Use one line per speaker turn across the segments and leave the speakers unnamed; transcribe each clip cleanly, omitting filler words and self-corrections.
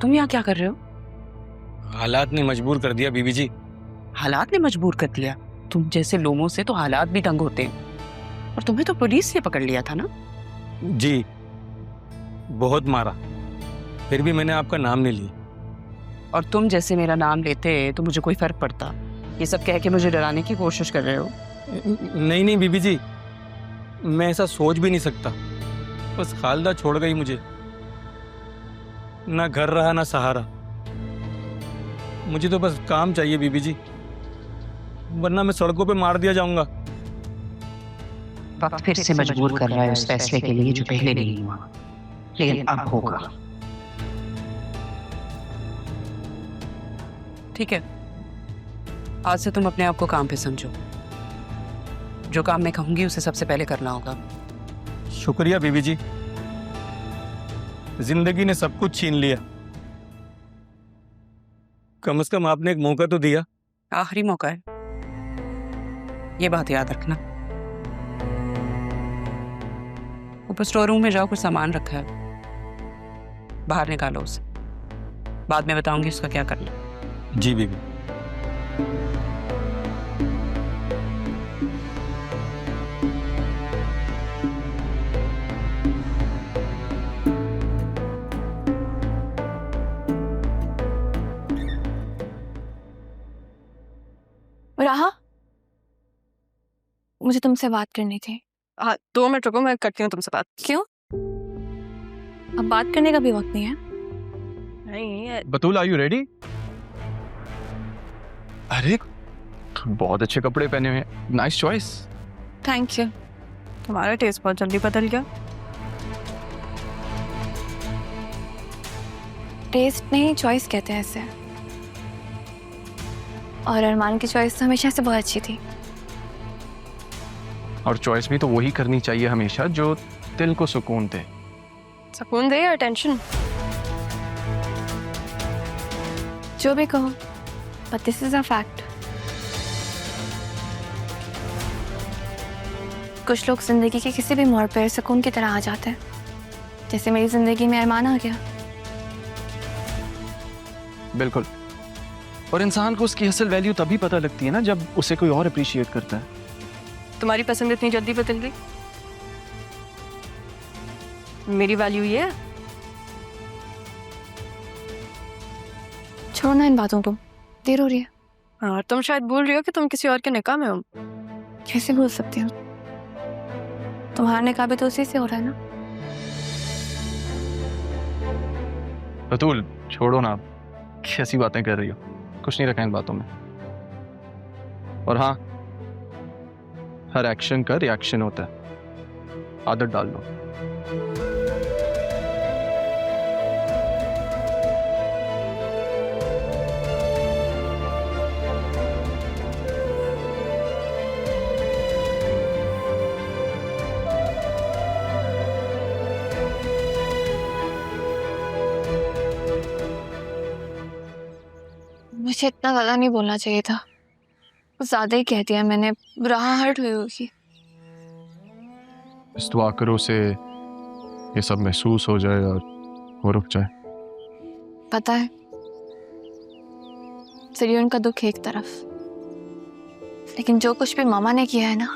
तुम यहाँ क्या कर रहे हो?
हालात ने मजबूर कर दिया बीबी जी।
हालात ने मजबूर कर दिया? तुम जैसे लोगों से तो हालात भी तंग होते हैं। और तुम्हें तो पुलिस ने पकड़ लिया था ना?
जी, बहुत मारा, फिर भी मैंने आपका नाम नहीं लिया।
और तुम जैसे मेरा नाम लेते तो मुझे कोई फर्क पड़ता? ये सब कह के मुझे डराने की कोशिश कर रहे हो?
नहीं नहीं बीबी जी, मैं ऐसा सोच भी नहीं सकता। बस खालदा छोड़ गई मुझे, ना घर रहा ना सहारा। मुझे तो बस काम चाहिए बीबी जी, वरना मैं सड़कों पे मार दिया जाऊंगा।
वक्त फिर से मजबूर कर रहा है उस फैसले के लिए जो पहले नहीं हुआ, लेकिन अब होगा। ठीक है, आज से तुम अपने आप को काम पे समझो। जो काम मैं कहूंगी उसे सबसे पहले करना होगा।
शुक्रिया बीबी जी, जिंदगी ने सब कुछ छीन लिया, कम से कम आपने एक मौका तो दिया।
आखिरी मौका है, ये बात याद रखना। ऊपर स्टोर रूम में जाओ, कुछ सामान रखा है, बाहर निकालो उसे। बाद में बताऊंगी उसका क्या करना।
जी बीबी।
राहा, मुझे तुमसे बात करनी थी।
हाँ, 2 मिनट रुको, मैं करती हूँ तुमसे बात।
क्यों? अब बात करने का भी वक्त नहीं है।
नहीं,
बतूल, आर यू रेडी? अरे बहुत अच्छे कपड़े पहने हुए हैं, नाइस चॉइस।
Thank you.
तुम्हारा टेस्ट बहुत जल्दी बदल गया।
टेस्ट नहीं, चॉइस कहते हैं इसे। और अरमान की चॉइस तो हमेशा से बहुत अच्छी थी।
और चॉइस भी तो वही करनी चाहिए हमेशा जो दिल को सुकून दे।
सुकून दे या टेंशन?
जो भी कहो, but this is a fact. कुछ लोग जिंदगी के किसी भी मोड़ पर सुकून की तरह आ जाते हैं, जैसे मेरी जिंदगी में अरमान आ गया।
बिल्कुल, और इंसान को उसकी असल वैल्यू तभी पता लगती है ना जब उसे कोई और अप्रिशिएट करता है।
तुम्हारी पसंद इतनी जल्दी बदल गई? मेरी वैल्यू ये है?
छोड़ो ना इन बातों को, देर हो रही है।
हाँ, और तुम शायद भूल रही हो कि तुम किसी और के निकाह में हो।
कैसे भूल सकती हूँ? तुम्हारा निकाह भी तो उसी से हो रहा है ना।
बतूल छोड़ो ना, कैसी बातें कर रही हो, कुछ नहीं रखा इन बातों में। और हाँ, हर एक्शन का रिएक्शन होता है, आदत डाल लो।
मुझे इतना गला नहीं बोलना चाहिए था, कुछ ज्यादा ही कह दिया मैंने। राह हर्ट हुई होगी।
इस दुआ करो से ये सब महसूस हो जाए और वो रुक जाए।
पता है, चलिए उनका दुख एक तरफ, लेकिन जो कुछ भी मामा ने किया है ना,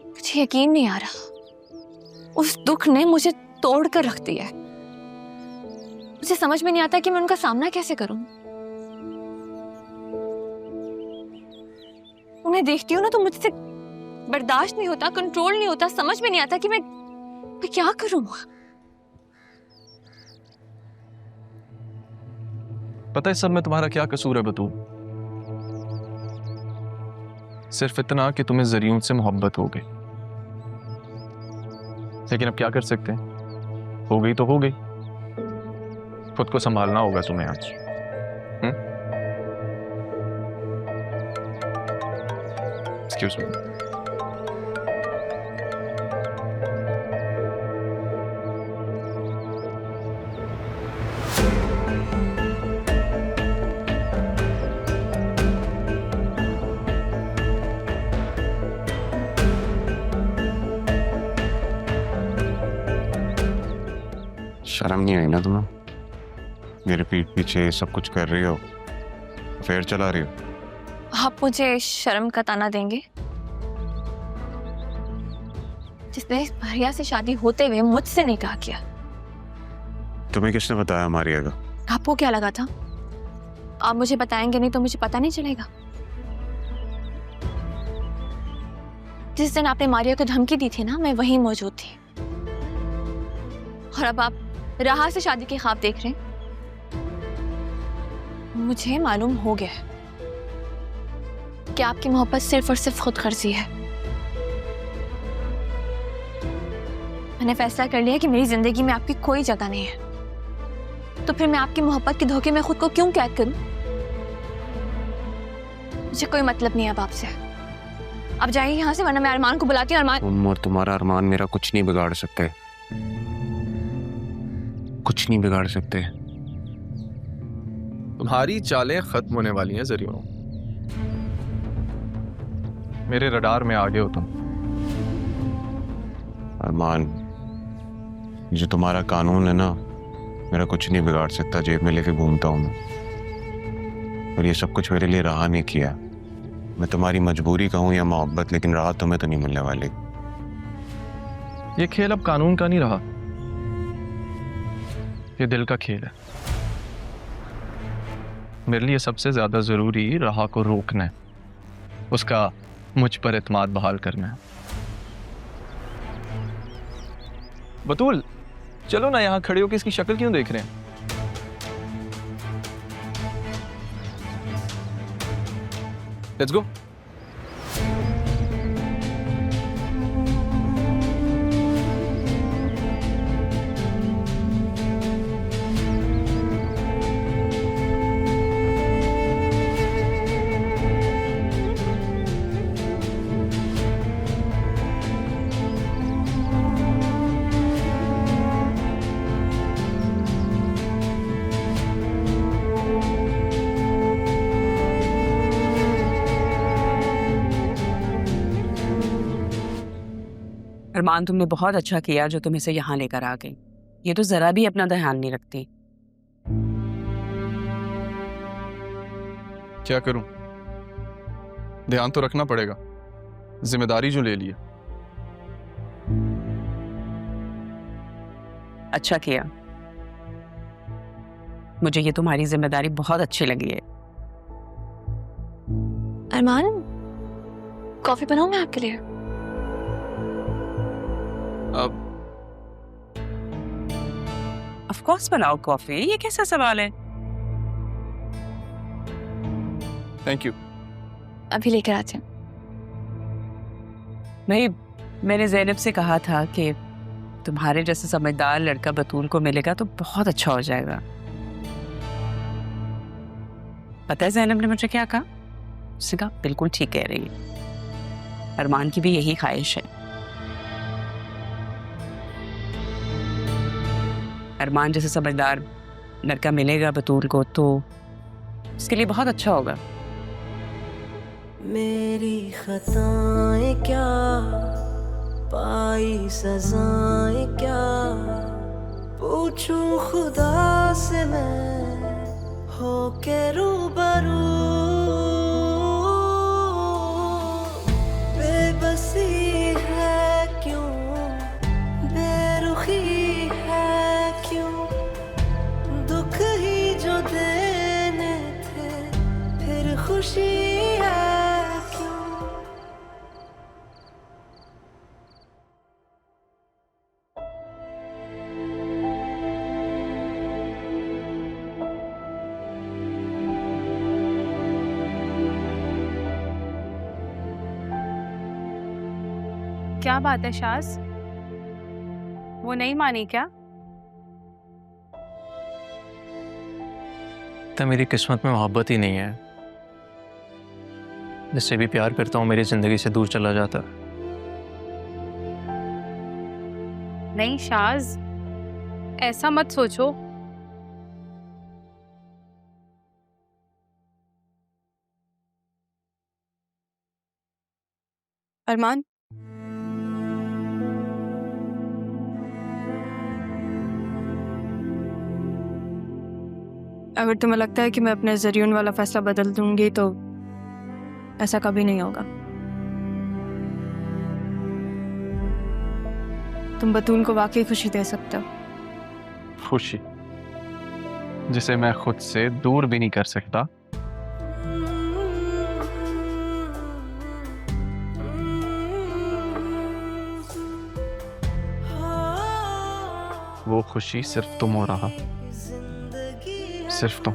मुझे यकीन नहीं आ रहा। उस दुख ने मुझे तोड़ कर रख दिया है। मुझे समझ में नहीं आता कि मैं उनका सामना कैसे करूं। उन्हें देखती हूँ ना तो मुझसे बर्दाश्त नहीं होता, कंट्रोल नहीं होता, समझ में नहीं आता कि मैं क्या करूं।
पता है सब में तुम्हारा क्या कसूर है बतूल? सिर्फ इतना कि तुम्हें जरियून से मोहब्बत हो गई, लेकिन अब क्या कर सकते हैं, हो गई तो हो गई। खुद को संभालना होगा तुम्हें आज। Excuse me. शर्म नहीं आई ना तुम्हें?
मेरे पीठ पीछे सब कुछ कर रही हो, अफेयर चला रही हो।
आप मुझे शर्म का ताना देंगे? जिसने इस भैया से शादी होते हुए मुझसे निकाह किया।
तुम्हें किसने बताया मारिया का?
आपको क्या लगा था? आप मुझे बताएंगे नहीं तो मुझे पता नहीं चलेगा। जिस दिन आपने मारिया को धमकी दी थी ना, मैं वहीं मौजूद थी। और अब आप राहा से शादी के ख्वाब देख रहे हैं। मुझे मालूम हो गया है कि आपकी मोहब्बत सिर्फ और सिर्फ खुद गर्जी है। मैंने फैसला कर लिया कि मेरी जिंदगी में आपकी कोई जगह नहीं है। तो फिर मैं आपकी मोहब्बत के धोखे में खुद को क्यों कैद करूं? मुझे कोई मतलब नहीं है अब आपसे। अब जाइए यहाँ से, वरना मैं अरमान को बुलाती हूँ। अरमान,
तुम और तुम्हारा अरमान मेरा कुछ नहीं बिगाड़ सकते, कुछ नहीं बिगाड़ सकते।
तुम्हारी चालें खत्म होने वाली हैं ज़रियों। मेरे रडार में आ गए हो तुम।
अरमान, जो तुम्हारा कानून है ना, मेरा कुछ नहीं बिगाड़ सकता। जेब में लेके घूमता हूँ मैं, और ये सब कुछ मेरे लिए राह ने किया। मैं तुम्हारी मजबूरी कहूँ या मोहब्बत, लेकिन राह तुम्हें तो नहीं मिलने वाली।
ये खेल अब कानून का नहीं रहा, ये दिल का खेल है। मेरे लिए सबसे ज्यादा जरूरी राह को रोकना है, उसका मुझ पर एतमाद बहाल करना है। बतूल, चलो ना, यहाँ खड़े होकर इसकी शक्ल क्यों देख रहे हैं? Let's go.
अरमान, तुमने बहुत अच्छा किया जो तुम इसे यहाँ लेकर आ गई। ये तो जरा भी अपना ध्यान नहीं रखती।
क्या करूं? ध्यान तो रखना पड़ेगा, जिम्मेदारी जो ले लिया।
अच्छा किया, मुझे ये तुम्हारी जिम्मेदारी बहुत अच्छी लगी है।
अरमान, कॉफी बनाऊं मैं आपके लिए?
अब
ऑफ कोर्स बनाओ कॉफी, ये कैसा सवाल है?
Thank you.
अभी लेकर आते हैं।
भाई, मैंने ज़ैनब से कहा था कि तुम्हारे जैसे समझदार लड़का बतूल को मिलेगा तो बहुत अच्छा हो जाएगा। पता है ज़ैनब ने मुझे क्या कहा? उसने कहा बिल्कुल ठीक कह रही है, अरमान की भी यही ख्वाहिश है। अरमान जैसे समझदार लड़का मिलेगा बतूल को तो उसके लिए बहुत अच्छा होगा।
मेरी खताएं क्या, पाई सजाएं क्या, पूछूं खुदा से मैं हो के रूबरू। बेबसी है क्यों, बेरुखी है क्यों, दुख ही जो देने थे फिर खुशी है क्यों।
क्या बात है शाज, वो नहीं मानी क्या?
तो मेरी किस्मत में मोहब्बत ही नहीं है। जिससे भी प्यार करता हूँ मेरी जिंदगी से दूर चला जाता।
नहीं शाज, ऐसा मत सोचो।
अरमान, अगर तुम्हें लगता है कि मैं अपने जरियन वाला फैसला बदल दूंगी तो ऐसा कभी नहीं होगा। तुम बतूल को वाकई खुशी दे सकते हो।
खुशी जिसे मैं खुद से दूर भी नहीं कर सकता। वो खुशी सिर्फ तुम हो रहा, सिर्फ तुम।